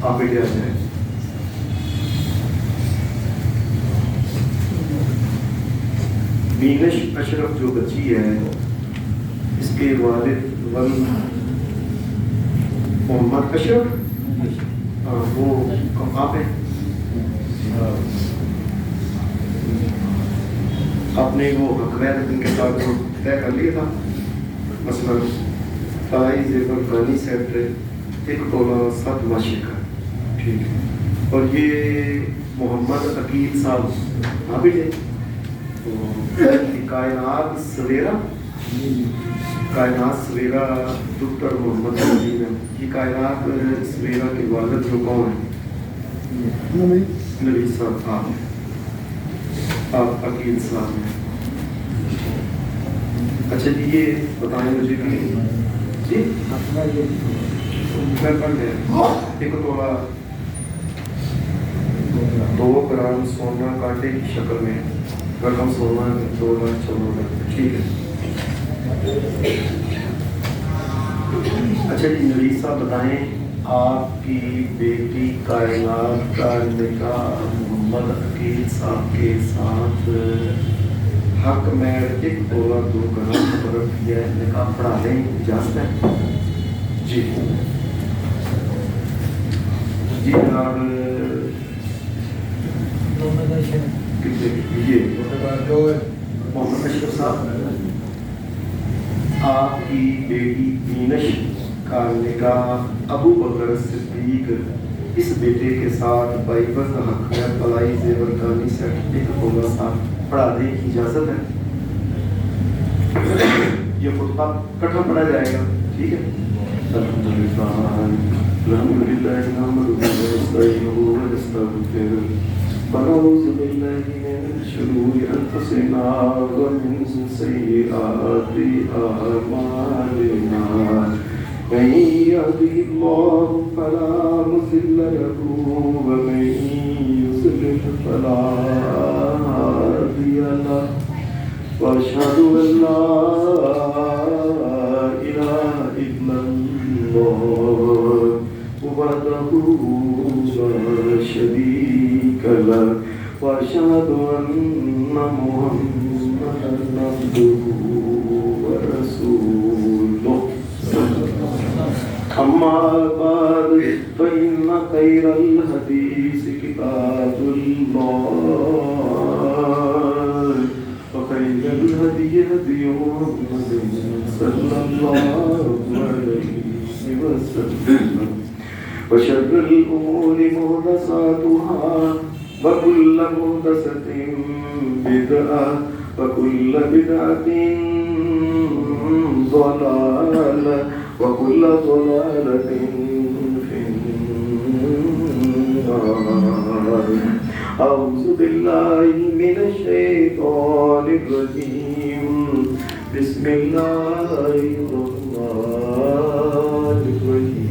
آپ بیٹھے آ جائیں. مینش اشرف جو بچی ہے اس کے والد محمد اشرف وہ آپ ہیں. آپ نے وہ حکمیت ان کے ساتھ طے کر لیا تھا مثلا تائی زیور فانی سیٹ 1 تولہ 7 ماشے کا. ٹھیک ہے. اور یہ محمد عقیل صاحب آپ بھی تھے. کائنات سویرا ڈاکٹر محمد عقیل ہے. یہ کائنات سویرا کے والد جو کون ہیں؟ نبی صاحب. آپ عقیل صاحب ہیں. اچھا جی یہ بتائیں مجھے کہ جی میں پڑھ لیں. 1 تولہ 2 گرام سونا کانٹے کی شکل میں رقم سونا 2,14,000. ٹھیک ہے. اچھا جی نویس صاحب بتائیں آپ کی بیٹی کائنات کا نکاح محمد عقیل صاحب کے ساتھ حق میں 1 تولہ 2 گرام فرق کیا ہے. نکاح پڑھا دیں اجازت ہے؟ جی جی جناب یہ محمد اشرف صاحب آپ کی بیٹی مینش کا نکاح ابو بکر صدیق اس بیٹے کے ساتھ بائبز حق میں پلائی زیور کانی سیٹ 1 تولہ 7 پڑھا دیں اجازت ہے؟ یہ خطبہ کٹھا پڑھا جائے گا. ٹھیک ہے. ونعوذ بالله من شرور أنفسنا ومن سيئات أعمالنا من يهده الله فلا مضل له ومن يضلل فلا هادي له وأشهد أن لا إله إلا الله وحده لا شريك له وأشهد أن محمدا عبده ورسوله. أما بعد فإن خير الحديث كتاب الله وخير الهدي هدي محمد صلى الله عليه وسلم وشر الأمور محدثاتها وكل محدثة بدعة وكل بدعة ضلالة وكل ضلالة في النار. أعوذ بالله من الشيطان الرجيم. بسم الله الرحمن الرحيم.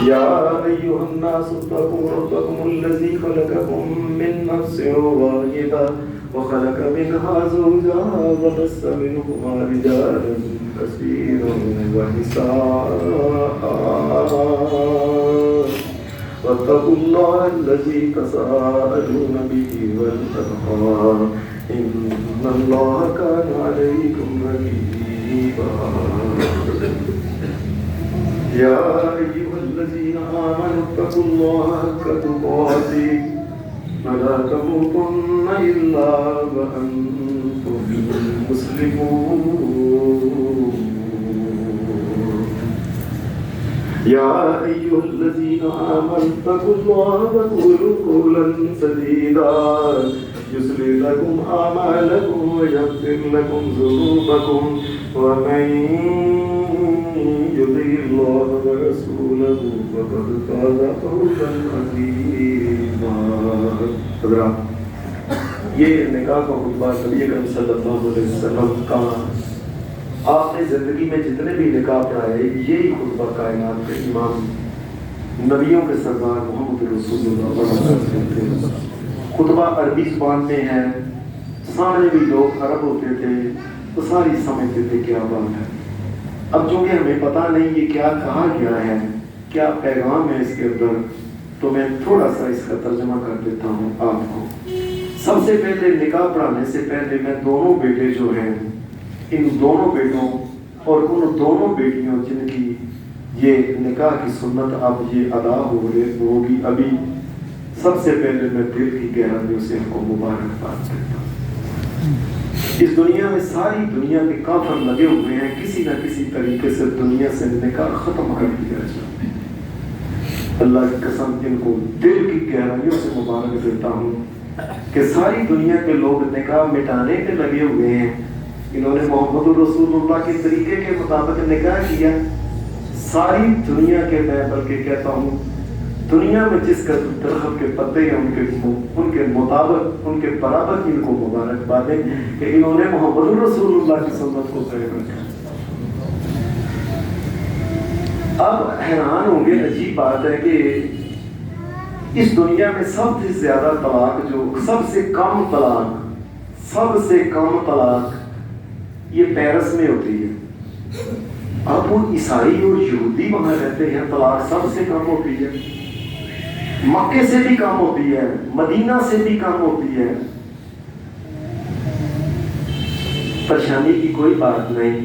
يا أيها الناس اتقوا ربكم الذي خلقكم من نفس واحدة وخلق منها زوجها وبث منهما رجالا كثيرا ونساء واتقوا الله الذي تساءلون به والأرحام إن الله كان عليكم رقيبا. يا أيها الذين آمنوا اتقوا الله حق تقاته ولا تموتن إلا وأنتم مسلمون. يا أيها الذين آمنوا اتقوا الله وقولوا قولا سديدا يصلح لكم أعمالكم ويغفر لكم ذنوبكم ومن يطع الله ورسوله فقد فاز فوزا عظيما. حضرات یہ نکاح کا خطبہ نبی اکرم صلی اللہ علیہ وسلم کا آپ نے زندگی میں جتنے بھی نکاح پڑھائے یہی خطبہ کائنات کے امام نبیوں کے سردار محمد رسول اللہ صلی اللہ علیہ وسلم. خطبہ عربی زبان میں ہے. سارے بھی لوگ عرب ہوتے تھے تو ساری سمجھتے تھے کیا بات ہے. اب چونکہ ہمیں پتہ نہیں یہ کیا کہا گیا ہے، کیا پیغام ہے اس کے اندر، تو میں تھوڑا سا اس کا ترجمہ کر دیتا ہوں آپ کو۔ سب سے پہلے نکاح پڑھانے سے پہلے میں دونوں بیٹے جو ہیں، ان دونوں بیٹوں اور ان دونوں بیٹیوں جن کی یہ نکاح کی سنت اب یہ ادا ہوگی ابھی، سب سے پہلے میں دل کی گہرائیوں سے ان کو مبارکباد دیتا ہوں۔ اس دنیا میں ساری دنیا کے کافر لگے ہوئے ہیں کسی نہ کسی طریقے سے دنیا سے نکاح ختم کر دیا جائے۔ اللہ کی قسم ان کو دل کی گہرائیوں سے مبارک دیتا ہوں کہ ساری دنیا کے لوگ نکاح مٹانے کے لگے ہوئے ہیں، انہوں نے محمد رسول اللہ کے طریقے کے مطابق نکاح کیا۔ ساری دنیا کے، میں بلکہ کہتا ہوں دنیا میں جس کا درخت کے پتے ہیں ان کے مطابق، ان کے برابر ان کو مبارکباد ہے کہ انہوں نے محمد رسول اللہ کی سنت کو قائم رکھا۔ اب حیران ہوں گے، عجیب بات ہے کہ اس دنیا میں سب سے زیادہ طلاق، جو سب سے کم طلاق یہ پیرس میں ہوتی ہے۔ اب وہ عیسائی اور یہودی وہاں رہتے ہیں، طلاق سب سے کم ہوتی ہے، مکے سے بھی کم ہوتی ہے، مدینہ سے بھی کم ہوتی ہے۔ پریشانی کی کوئی بات نہیں،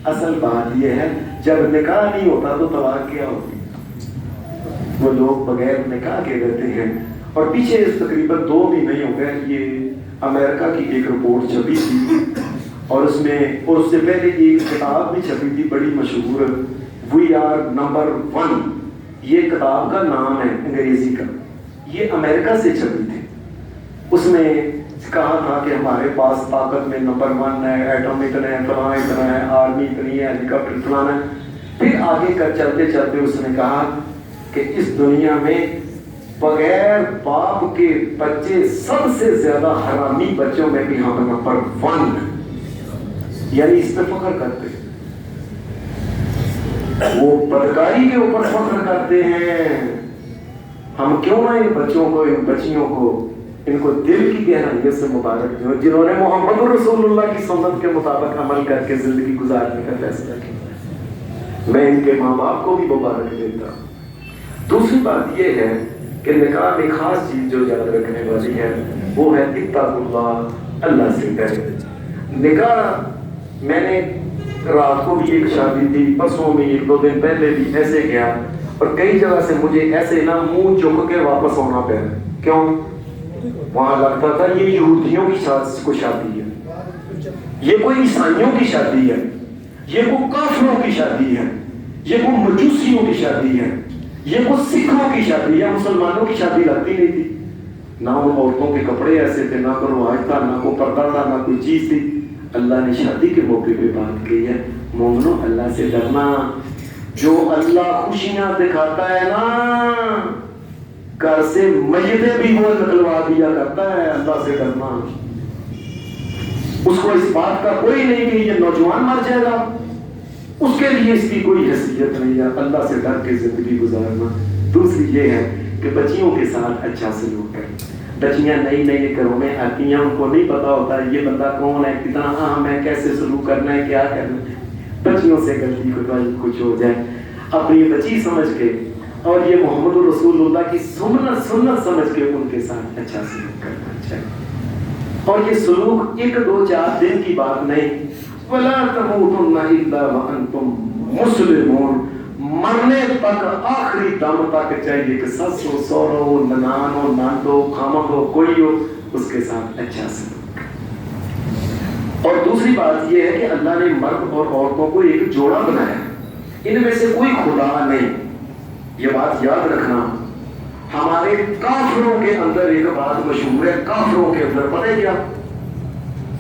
اصل بات یہ ہے جب نکاح نہیں ہوتا تو طلاق کیا ہوتی ہے؟ وہ لوگ بغیر نکاح کے رہتے ہیں۔ اور پیچھے تقریباً 2 مہینے ہو گئے، یہ امریکہ کی ایک رپورٹ چھپی تھی اور اس سے پہلے ایک کتاب بھی چھپی تھی بڑی مشہور، وی آر نمبر 1، یہ کتاب کا نام ہے انگریزی کا، یہ امریکہ سے چھپی تھی۔ اس میں کہا تھا کہ ہمارے پاس طاقت میں نمبر 1 ہے، ایٹم اتنا ہے، فلاں اتنا ہے، آرمی اتنی ہے، ہیلی کاپٹر فلانا ہے۔ پھر آگے کر چلتے چلتے اس نے کہا کہ اس دنیا میں بغیر باپ کے بچے سب سے زیادہ حرامی بچوں میں بھی ہم نمبر 1، یعنی اس پہ فخر کرتے ہیں، وہ بدکاری کے اوپر فخر کرتے ہیں۔ ہم کیوں نہ ان بچوں کو، ان بچیوں کو، ان کو دل کی گہرائیوں سے مبارک دوں جنہوں نے محمد رسول اللہ کی سنت کے مطابق عمل کر کے زندگی گزارنے کا فیصلہ کیا۔ میں ان کے ماں باپ کو بھی مبارک دیتا ہوں۔ دوسری بات یہ ہے کہ نکاح میں خاص چیز جو یاد رکھنے والی ہے وہ ہے اتقوا اللہ، اللہ سے ڈرے۔ نکاح میں نے رات کو بھی ایک شادی تھی، پرسوں میں 1-2 دن پہلے بھی ایسے گیا اور کئی جگہ سے مجھے ایسے نہ منہ چک کے واپس ہونا پڑا۔ کیوں؟ وہاں لگتا تھا یہ یہودیوں کی شادی ہے، یہ کوئی عیسائیوں کی شادی ہے، یہ کوئی کافروں کی شادی ہے، یہ کوئی مجوسیوں کی شادی ہے، یہ کوئی سکھوں کی شادی ہے، مسلمانوں کی شادی لگتی نہیں تھی۔ نہ ان عورتوں کے کپڑے ایسے تھے، نہ کوئی رواج تھا، نہ کوئی پردہ تھا، نہ کوئی چیز تھی۔ اللہ نے شادی کے موقع پہ بات کی ہے، مومنو اللہ سے ڈرنا۔ جو اللہ خوشیاں دکھاتا ہے نا، گھر سے میتیں بھی وہ نکلوا دیا کرتا ہے، اللہ سے ڈرنا۔ اس کو اس بات کا کوئی نہیں کہ یہ نوجوان مر جائے گا، اس کے لیے اس کی کوئی حیثیت نہیں ہے، اللہ سے ڈر کے زندگی گزارنا۔ دوسری یہ ہے کہ بچیوں کے ساتھ اچھا سلوک کریں۔ بچیاں نئی نئی گھروں میں آتی ہیں، ان کو نہیں پتا ہوتا ہے یہ بندہ کون ہے، کتنا اہم ہے، کیسے سلوک کرنا ہے، کیا کرنا ہے۔ بچیوں سے غلطی کچھ ہو جائے، اپنی بچی سمجھ کے اور یہ محمد رسول اللہ کی سنت سمجھ کے ان کے ساتھ اچھا سلوک کرنا چاہیے۔ اور یہ سلوک 1-2-4 دن کی بات نہیں، وَلَا تَمُوتُنَّ إِلَّا وَأَنْتُمْ مُسْلِمُونَ، مرنے تک، آخری دم تک، چاہیے کہ سس ہو، سور ہو، ننان ہو، نند ہو، خامد ہو، کوئی ہو، اس کے ساتھ اچھا سلوک۔ اور دوسری بات یہ ہے کہ اللہ نے مرد اور عورتوں کو ایک جوڑا بنایا، ان میں سے کوئی خدا نہیں۔ یہ بات یاد رکھنا۔ ہمارے کافروں کے اندر ایک بات مشہور ہے، کافروں کے اندر پتہ ہے کیا؟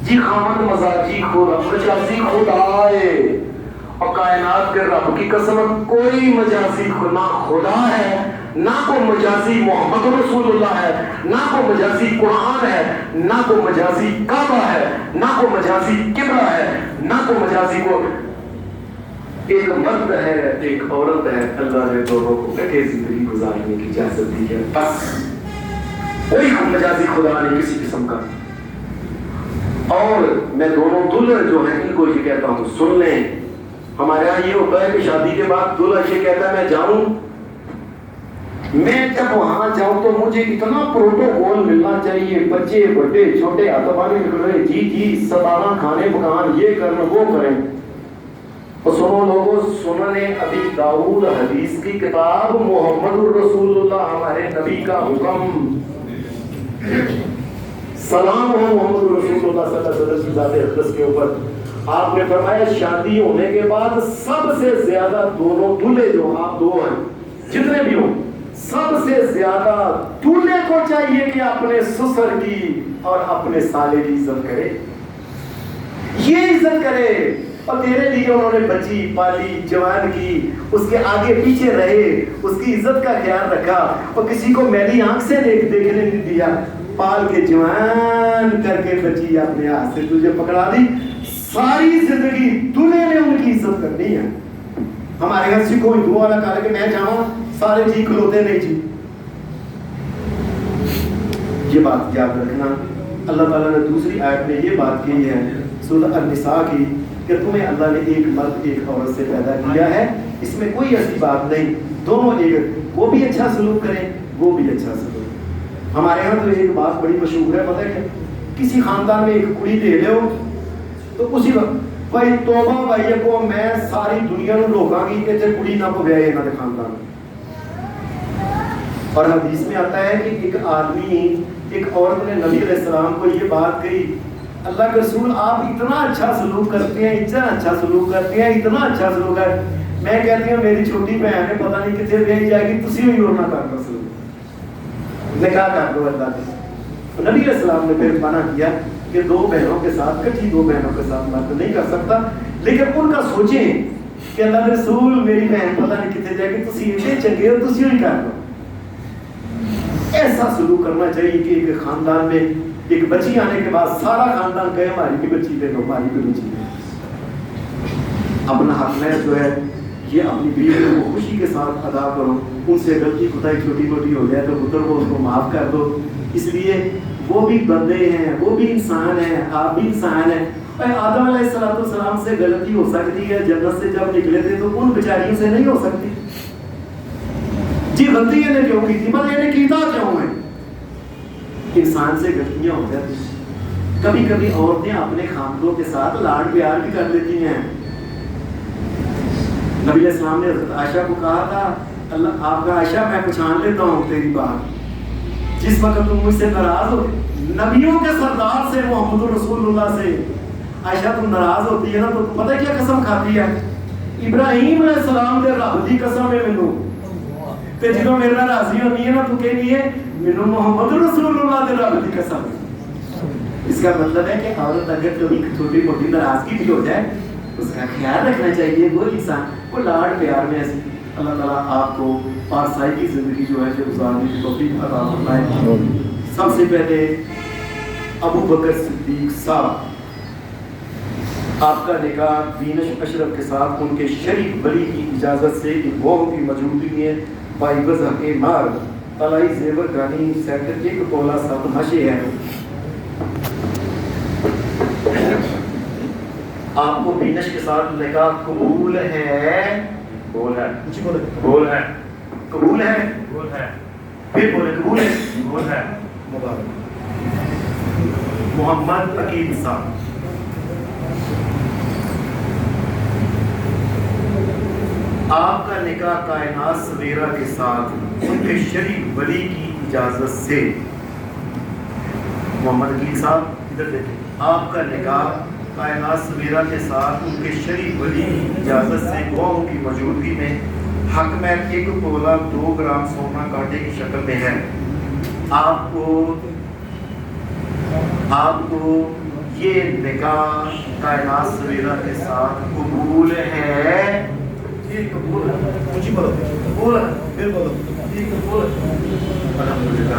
جی خامد مزاجی خدا، مجازی خدا ہے، اور کائنات کے رب کی قسم کوئی مجازی نہ خدا ہے، نہ کوئی مجازی محمد رسول اللہ ہے، نہ کوئی مجازی قرآن ہے، نہ کوئی مجازی کعبہ ہے، نہ کوئی مجازی قبلہ ہے، نہ کوئی مجازی کو ایک مرد ہے، ایک عورت ہے، اللہ نے دونوں کو اکٹھے زندگی گزارنے کی اجازت دی ہے، بس کوئی مجازی خدا نہیں کسی قسم کا۔ اور میں دونوں دلہن جو ہیں ان کو یہ کہتا ہوں سن لیں ہمارے یہاں یہ ہوتا ہے کہ شادی کے بعد دلہا یہ کہتا ہے میں جاؤں، میں جب وہاں جاؤں تو مجھے اتنا پروٹوکول ملنا چاہیے، بچے بڑے چھوٹے ہاتھوں نکل رہے، جی سالانہ کھانے پکان یہ کرنا وہ کریں۔ تو سنو لوگوں، سننے ابی داؤد حدیث کی کتاب، محمد الرسول اللہ ہمارے نبی کا حکم، سلام ہو محمد رسول اللہ صلی اللہ علیہ وسلم کی ذات اقدس کے اوپر۔ آپ نے فرمایا شادی ہونے کے بعد سب سے زیادہ دونوں دولہے جو آپ دو ہیں جتنے بھی ہوں، سب سے زیادہ دولہے کو چاہیے کہ اپنے سسر کی اور اپنے سالے کی عزت کرے، یہ عزت کرے۔ اور تیرے لیے انہوں نے بچی پالی، جوان کی، اس کے آگے پیچھے رہے، اس کی عزت کا خیال رکھا، اور کسی کو میلی آنکھ سے دیکھنے نہیں دیا، پال کے جوان کر کے بچی اپنے ہاتھ سے تجھے پکڑا دی۔ ساری زندگی دنیا نے ان کی عزت کرنی ہے۔ ہمارے گھر سے کوئی دعا والا کہا کہ میں جاؤں سارے جی کھلوتے نہیں جی، یہ بات یاد رکھنا۔ اللہ تعالیٰ نے دوسری آیت میں یہ بات کی ہے سورۃ النساء کی کہ تمہیں اللہ نے ایک مرد ایک عورت سے پیدا کیا ہے، اس میں کوئی ایسی بات نہیں، دونوں ایک، وہ بھی اچھا سلوک کریں وہ بھی اچھا سلوک۔ ہمارے یہاں تو ایک بات بڑی مشہور ہے، پتہ ہے کہ کسی خاندان میں ایک کڑی دے لے ہو تو اسی وقت بھائی توبہ بھائی کو میں ساری دنیا نو لوکاں گی کہ کڑی نہ پوے انہاں دے خاندان۔ اور حدیث میں آتا ہے کہ ایک آدمی، ایک عورت نے نبی علیہ السلام کو یہ بات کہی، اللہ کے رسول آپ اتنا اچھا سلوک کرتے ہیں، اتنا اچھا سلوک کرتے ہیں، اتنا اچھا سلوک ہے، میں کہتی ہوں میری چھوٹی بہن ہے پتہ نہیں کتنے بھیج جائے گی، تسی ہوئی ہونا کرتا سلوک، نکاح کر دو اللہ کے۔ نبی علیہ السلام نے پھر منع کیا کہ دو بہنوں کے ساتھ، کٹھی دو بہنوں کے ساتھ بات نہیں کر سکتا، لیکن ان کا سوچیں کہ اللہ کے رسول میری بہن پتہ نہیں کتنے جائے گی، تسی اتنے چنگے ہو تسی ہوئی کر دو۔ ایسا سلوک کرنا چاہیے کہ ایک خاندان میں ایک بچی آنے کے بعد سارا خاندان کہے ہماری کی بچی دے دو، ہماری کی بچی دے دو۔ اپنا حق میں جو ہے یہ اپنی بیوی کو خوشی کے ساتھ ادا کرو، ان سے غلطی خدائی چھوٹی موٹی ہو جائے تو پتر کو اس کو معاف کر دو، اس لیے وہ بھی بندے ہیں، وہ بھی انسان ہیں، آپ بھی انسان ہیں۔ آدم علیہ السلام سے غلطی ہو سکتی ہے، جنت سے جب نکلے تھے تو ان بیچاریوں سے نہیں ہو سکتی، جی غلطی یہ نے کیوں کی تھی، مگر یہ نے کیتا کیوں ہے؟ انسان سے غلطیاں ہو جاتی ہیں۔ کبھی کبھی عورتیں اپنے خامدوں کے ساتھ لاڈ پیار بھی کر لیتی ہیں۔ نبی علیہ السلام نے حضرت عائشہ کو کہا تھا، اللہ آپ کا عائشہ میں پہچان لیتا ہوں تیری بات، جس وقت تم مجھ سے ناراض ہو، نبیوں کے سردار سے محمد رسول اللہ سے عائشہ تم ناراض ہوتی ہے نا تو پتہ کیا قسم کھاتی ہے؟ ابراہیم علیہ السلام دے رب دی قسم ہے مینوں، تے جدوں میرے نال راضی ہونی ہے نا تو کہنی ہے مینوں محمد رسول اللہ دے رب دی قسم۔ اس کا مطلب ہے کہ عورت اگر کبھی چھوٹی موٹی ناراضگی بھی ہو جائے اس کا خیال رکھنا چاہیے، وہ انسان کو لاڈ پیار میں ایسی۔ اللہ تعالیٰ آپ کو پارسائی کی زندگی جو ہے جو گزارنے کی توفیق عطا فرمائے۔ سب سے پہلے ابو بکر صدیق صاحب، آپ کا نکاح بینش اشرف کے ساتھ ان کے شریف ولی کی اجازت سے وہ کی موجودگی میں بائی کے مار طلائی زیور گانی سیکٹر 1 تولہ 7 ماشے ہے۔ آپ کو بینش کے ساتھ نکاح قبول ہے؟ بول ہے، بول ہے، قبول ہے، بول ہے، پھر بولے قبول ہے، بول ہے۔ مبارک محمد عقیل صاحب، آپ کا نکاح کائنات سویرا کے ساتھ ان کے شریف ولی کی اجازت سے، محمد عقیل صاحب ادھر دیکھیں، آپ کا نکاح کائنات سویرا کے ساتھ ان کے شریف ولی کی اجازت سے گواہوں کی موجودگی میں حق میں 1 تولہ 2 گرام سونا کانٹے کی شکل میں ہے۔ آپ کو یہ نکاح کائنات سویرا کے ساتھ قبول ہے؟ جی قبول ہے، مجھے بولو قبول ہے، پھر بولو جی قبول ہے۔ الحمدللہ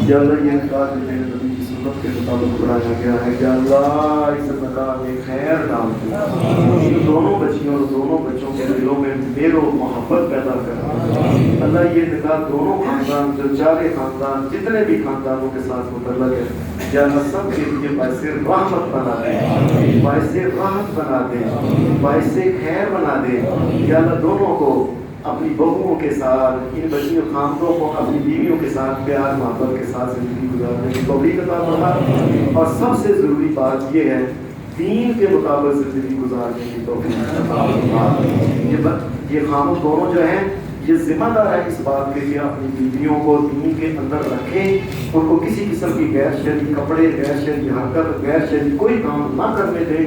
یا اللہ یہ کار میرے نبی سنت کے مطابق بنایا گیا ہے کہ اللہ اس نکاح میں خیر ڈال دے، دونوں بچیوں اور دونوں بچوں کے دلوں میں میل و محبت پیدا کر۔ اللہ یہ نکاح دونوں خاندان، جو چارے خاندان، جتنے بھی خاندانوں کے ساتھ متعلق ہے، یا اللہ سب کے لیے باعث رحمت بنا دے، باعث راحت بنا دے، باعث خیر بنا دے۔ یا اللہ دونوں کو اپنی بہوؤں کے ساتھ، ان بچیوں خاندوں کو اپنی بیویوں کے ساتھ پیار محبت کے ساتھ زندگی گزارنے کی توفیق عطا فرما، اور سب سے ضروری بات یہ ہے دین کے مطابق زندگی گزارنے کی توفیق عطا فرما۔ یہ خامد دونوں جو ہیں یہ ذمہ دار ہے اس بات کے کہ اپنی بیویوں کو دین کے اندر رکھیں، ان کو کسی قسم کی غیر شرعی کپڑے، غیر شرعی حرکت، غیر شرعی کوئی کام نہ کرنے دیں۔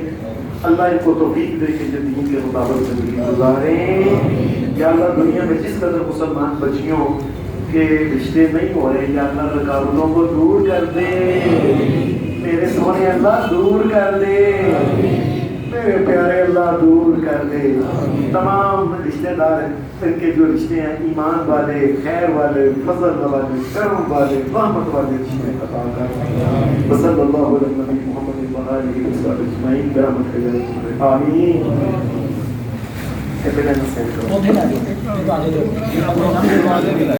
اللہ ان کو توفیق دے کہ جو دین کے مطابق زندگی گزاریں۔ یا اللہ دنیا میں جس قدر مسلمان بچیوں کے رشتے نہیں ہو رہے، یا اللہ رکاوٹوں کو دور کر دے، میرے سونے اللہ دور کر دے، میرے پیارے اللہ دور کر دے۔ تمام رشتہ دار ان کے جو رشتے ہیں ایمان والے، خیر والے، فضل والے، کرم والے، رحمت والے رشتے عطا کر۔ صلی اللہ علیہ محمد وآلہ وصحبہ اجمعین برحمتک یا ارحم الراحمین۔ آمین۔